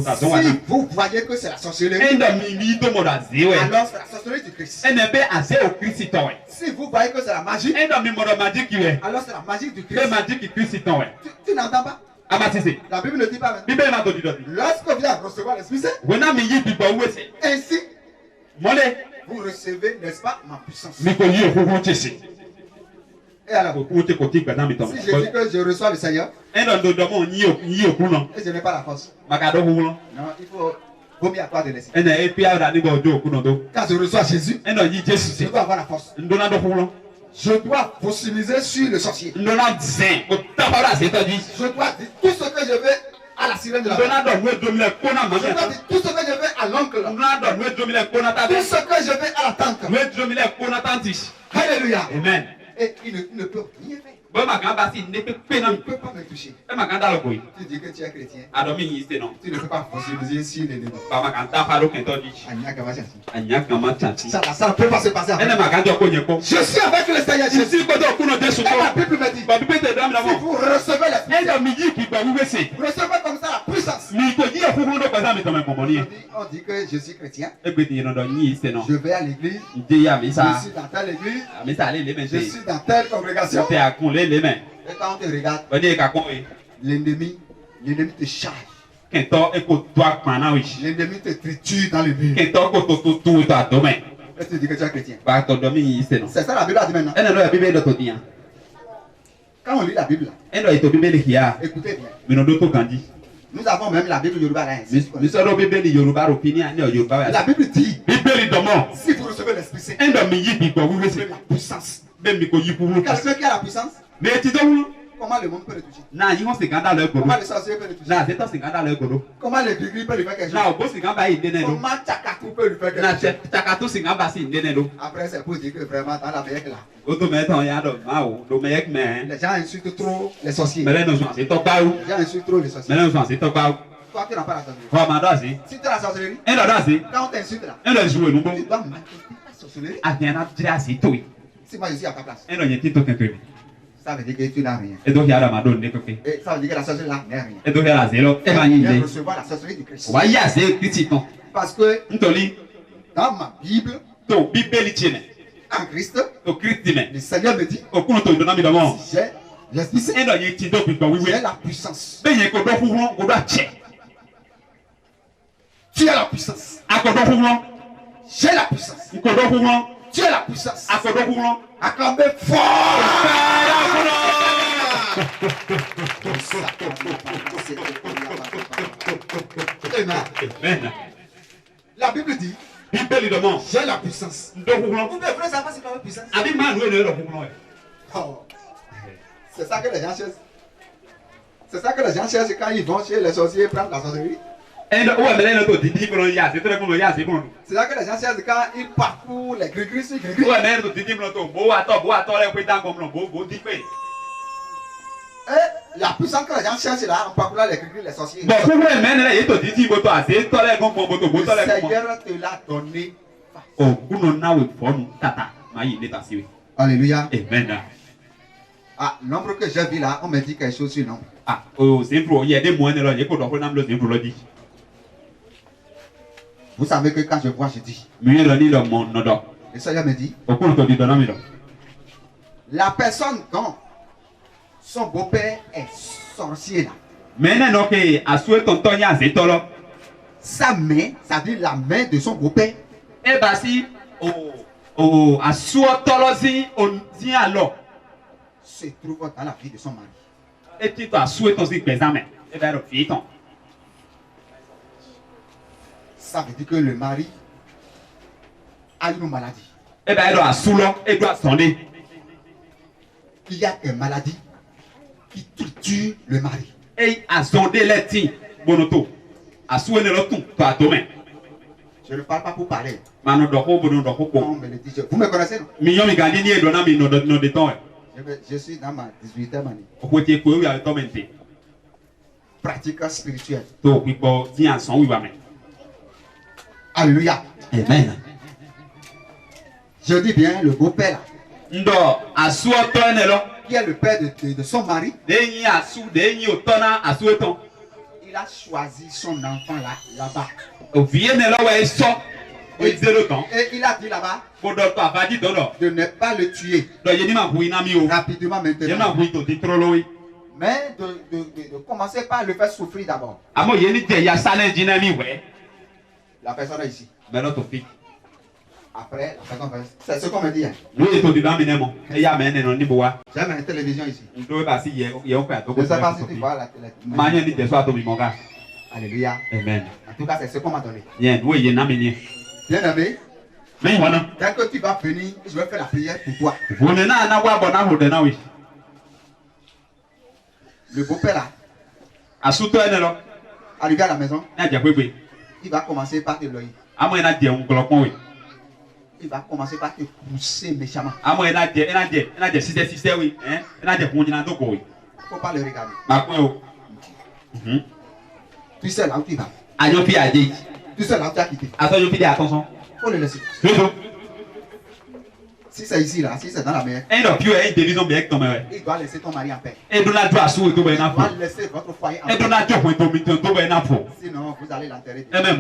Si vous voyez que c'est la sorcellerie, alors c'est la sorcellerie du Christ. Si vous voyez que c'est la magie, alors c'est la magie du Christ. Tu n'entends pas? La Bible ne dit pas maintenant. Lorsque vous allez recevoir l'Esprit Saint, ainsi, vous recevez, n'est-ce pas, ma puissance. Et alors, si je dis que je reçois le Seigneur, et je n'ai pas la force, non, il vaut mieux à toi de laisser. Quand je reçois Jésus, je dois avoir la force. Je dois fossiliser sur le sorcier. Je dois dire tout ce que je veux à la sirène de la mort. Je dois dire tout ce que je veux à l'oncle. Tout ce que je veux à la tante. Alléluia. Amen. Et il ne peut rien faire. Il ne peut pas me toucher. Tu dis que tu es chrétien. Tu ne peux pas fossiliser sur les démons. Ça ne peut pas se passer. Je suis avec le Seigneur Jésus. Et la Bible me dit, si vous recevez l'Esprit, vous recevez comme ça la puissance. On dit que je suis chrétien. Je vais à l'église. Je suis dans telle église. Je suis dans telle congrégation. Et quand on te regarde, l'ennemi te charge. L'ennemi te triture dans le mur. Et tu dis que tu es chrétien. C'est ça la Bible a dit maintenant. Quand on lit la Bible, écoutez bien. Nous avons même la Bible Yoruba là. La Bible dit, si vous recevez l'Esprit Saint, vous recevez la puissance. Quelqu'un qui a la puissance, comment le monde peut le toucher? Comment le sorcier peut le toucher? Comment le gris peut lui faire quelque chose? Comment Tchakatou peut lui faire quelque chose? Après c'est pour dire que vraiment dans la meilleure là. Les gens insultent trop les sorciers. Les gens insultent trop les sorciers. Toi qui n'as pas la sorcellerie. Si tu as la sorcellerie, quand on t'insulte là, tu dois manifester ta sorcellerie. Si moi je suis à ta place, ça veut dire que tu n'as rien. Et ça veut dire que la sorcellerie là n'est rien. Tu viens recevoir la sorcellerie du Christ. Parce que dans ma Bible, en Christ, le Seigneur me dit, j'ai l'Esprit Saint, j'ai la puissance. Tu as la puissance. J'ai la puissance. Tu as la puissance. Acclamez fort. Amen. La Bible dit, j'ai la puissance. Vous devez savoir c'est quoi la puissance. Oh. C'est ça que les gens cherchent. C'est ça que les gens cherchent quand ils vont chez les sorciers prendre la sorcellerie. C'est ça que les gens cherchent quand ils parcourent les gris-gris sur gris-gris. Et la puissance que les gens cherchent là en parcourant les gris-gris, les sorciers. Le Seigneur te l'a donné. Alléluia. Amen. Ah, l'ombre que j'ai vu là, on me dit quelque chose sur l'ombre. Vous savez que quand je vois, je dis. Le Seigneur me dit. La personne dont son beau-père est sorcier là. Sa main, ça veut dire la main de son beau-père. Se trouve dans la vie de son mari. Ça veut dire que le mari a une maladie. Il y a des maladies qui triturent le mari. Je ne parle pas pour parler. Non, me le dit, vous me connaissez, non? Je suis dans ma 18e année. Pratique spirituelle. Alléluia. Amen. Je dis bien le beau-père là. Qui est le père de son mari. Il il a choisi son enfant là-bas. Et il a dit là-bas de ne pas le tuer rapidement maintenant. Mais de commencer par le faire souffrir d'abord. La personne est ici. Après, la personne fait. C'est ce qu'on me dit. Hein. J'aime une télévision ici. Je ne sais pas si tu vois la télévision. Alléluia. Amen. En tout cas, c'est ce qu'on m'a donné. Bien Bien-aimé. Dès que tu vas venir, je vais faire la prière pour toi. Le beau-père là, arrivé à la maison, il va commencer par te loyer. Il va commencer par te pousser méchamment. Il ne faut pas le regarder. Tu sais là où tu vas. Tu sais là où tu as quitté. Il faut le laisser. Si c'est ici là, si c'est dans la mer, il doit laisser ton mari en paix. Il doit laisser votre foyer en paix. Sinon, vous allez l'enterrer. C'est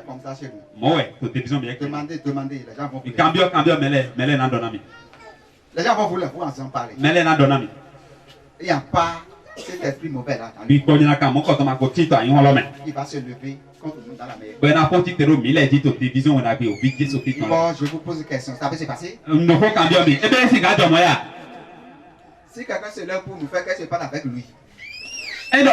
comme ça chez nous. Demandez, les gens vont vous les gens vont vous en parler. Il n'y a pas cet esprit mauvais là. Il va se lever contre nous dans la mer. Bon, je vous pose une question. Ça peut se passer? Si quelqu'un se lève pour nous faire, qu'est-ce qui se passe avec lui? Il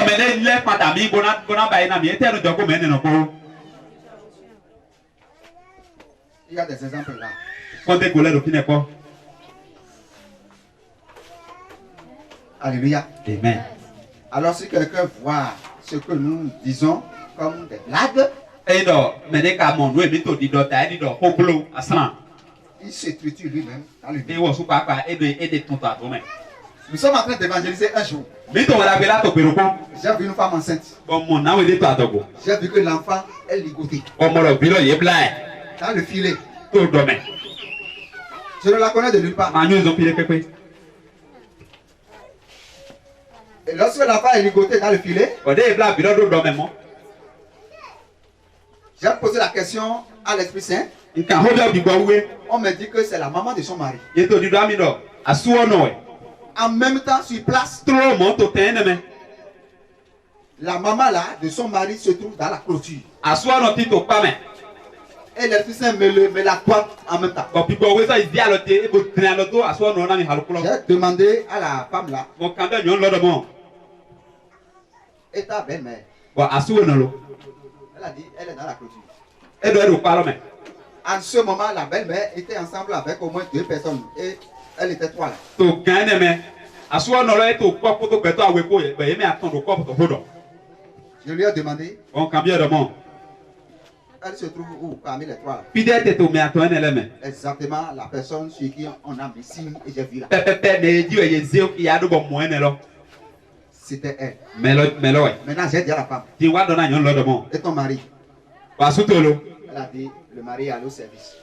y a des exemples là. Alléluia. Amen. Alors si quelqu'un voit ce que nous disons comme des blagues, il se tue lui-même dans le vie. Nous sommes en train d'évangéliser un jour. J'ai vu une femme enceinte. J'ai vu que l'enfant est ligoté dans le filet. Je ne la connais de nulle part. Et lorsque l'enfant est ligoté dans le filet, j'ai posé la question à l'Esprit Saint. On me dit que c'est la maman de son mari. En même temps, sur place, la maman là de son mari se trouve dans la clôture. Et l'Esprit Saint me la toite en même temps. J'ai demandé à la femme là, et ta belle-mère? Elle a dit, elle est dans la clôture. En ce moment, la belle-mère était ensemble avec au moins 2 personnes. Et elle était 3 là. Je lui ai demandé. Elle se trouve où parmi les 3 là? Exactement la personne sur qui on a mis signe et j'ai vu là. C'était elle. Maintenant j'ai dit à la femme. Et ton mari? Elle a dit le mari est allé au service.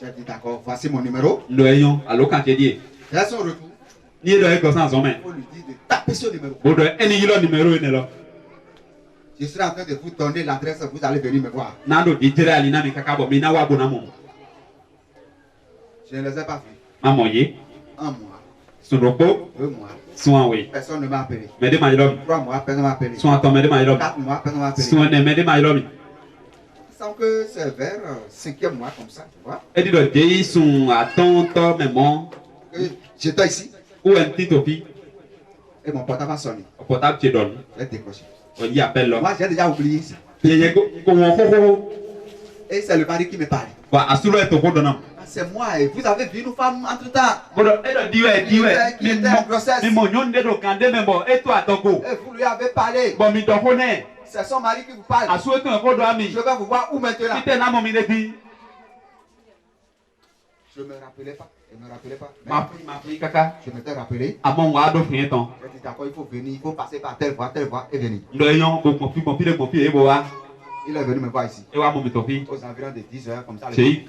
J'ai dit d'accord, voici mon numéro. J'ai son retour. On lui dit de taper ce numéro. Je serai en train de vous donner l'adresse, vous allez venir me voir. Je ne les ai pas vus. Un mois. 2 mois. Personne ne m'a appelé. 3 mois, personne ne m'a appelé. 4 mois, personne ne m'a appelé. Sans que c'est vers 5e mois comme ça, tu vois. J'étais ici. Et mon portable a sonné. J'ai décroché. Moi j'ai déjà oublié ça. Et c'est le mari qui me parle. C'est moi et vous avez vu une femme entre temps. Qui était en grossesse. Et vous lui avez parlé. C'est son mari qui vous parle. Je vais vous voir où maintenant. Je ne me rappelais pas. Je m'étais rappelé. J'ai dit d'accord, il faut venir, il faut passer par telle voie et venir. Il est venu me voir ici. Aux environs de 10 heures comme ça. J'ai dit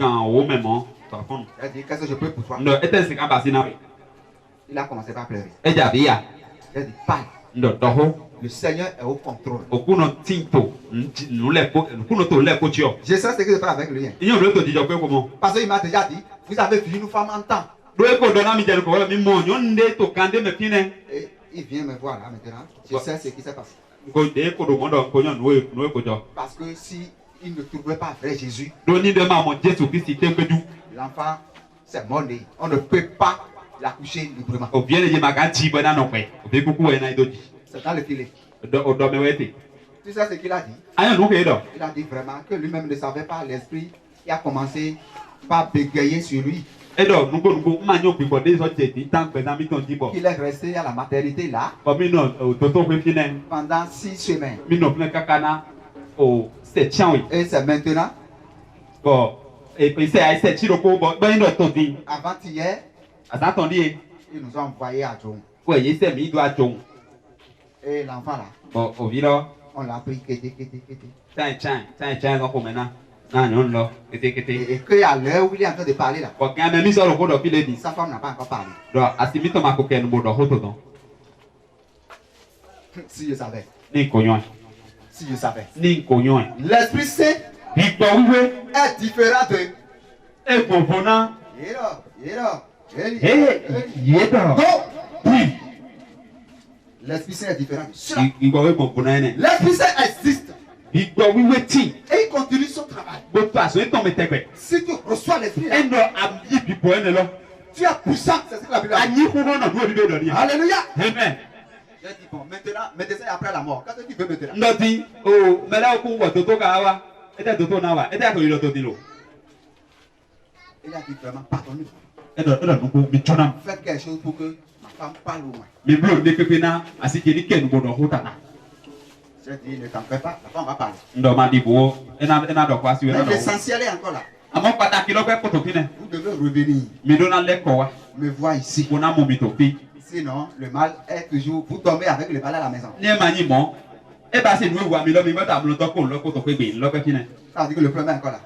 qu'est-ce que je peux pour toi? Il a commencé par pleurer. J'ai dit parle. Le Seigneur est au contrôle. Je sais ce que je fais avec lui. Parce qu'il m'a déjà dit, vous avez vu une femme en temps. Et il vient me voir là maintenant. Je sais ce qui s'est passé. Parce que si il ne trouvait pas vrai Jésus, l'enfant c'est mort né. On ne peut pas l'accoucher librement. C'est dans le filet. Tu sais ce qu'il a dit? Il a dit vraiment que lui-même ne savait pas l'esprit qui a commencé par bégayer sur lui. Il est resté à la maternité là pendant 6 semaines. Et c'est maintenant, avant-hier, ils nous ont envoyé à Djong. Et l'enfant là, on l'a pris. Et que à l'heure où il est en train de parler là, sa femme n'a pas encore parlé. Si je savais. Si je savais. L'Esprit Saint est différent de. L'Esprit Saint est différent de cela. L'Esprit Saint existe. Et il continue son travail. Si tu reçois l'Esprit, tu as puissance. C'est ce que la Bible a dit. Alléluia. Amen. J'ai dit, bon, maintenant, médecin après la mort. Quand tu veux maintenant. Il a dit vraiment, pardonne-nous. Faites quelque chose pour que ma femme parle au moins. J'ai dit, ne t'en fais pas, la femme va parler. Mais l'essentiel est encore là. Vous devez revenir. Me voir ici. Sinon, le mal est toujours. Vous tombez avec le mal à la maison. Ça veut dire que le problème est encore là.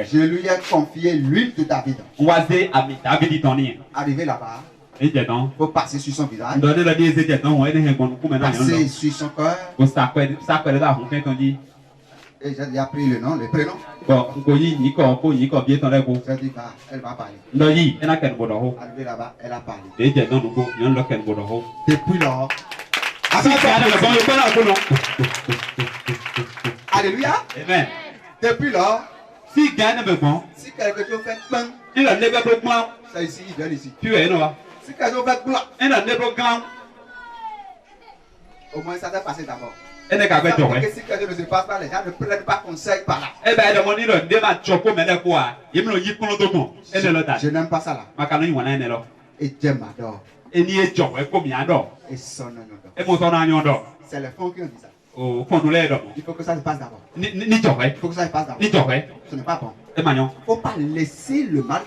Je lui ai confié l'huile de David. Arrivé là-bas, il faut passer sur son visage, passer sur son cœur. Et j'ai déjà pris le nom, le prénom. J'ai dit, bah, elle va parler. Arrivé là-bas, elle a parlé. Depuis lors, alléluia. Amen. Depuis lors, Si quelque chose fait plein, ça ici, il vient ici. Si quelque chose fait blanc, au moins ça s'est passé d'abord. Que si quelque chose ne se passe pas, les gens ne prennent pas conseil par là. Je n'aime pas ça là. Et Dieu m'adore. Et son nom adore. C'est les fonds qui ont dit ça. Il faut que ça se passe d'abord. Il faut que ça se passe d'abord. Ce n'est pas bon. Il ne faut pas laisser le mal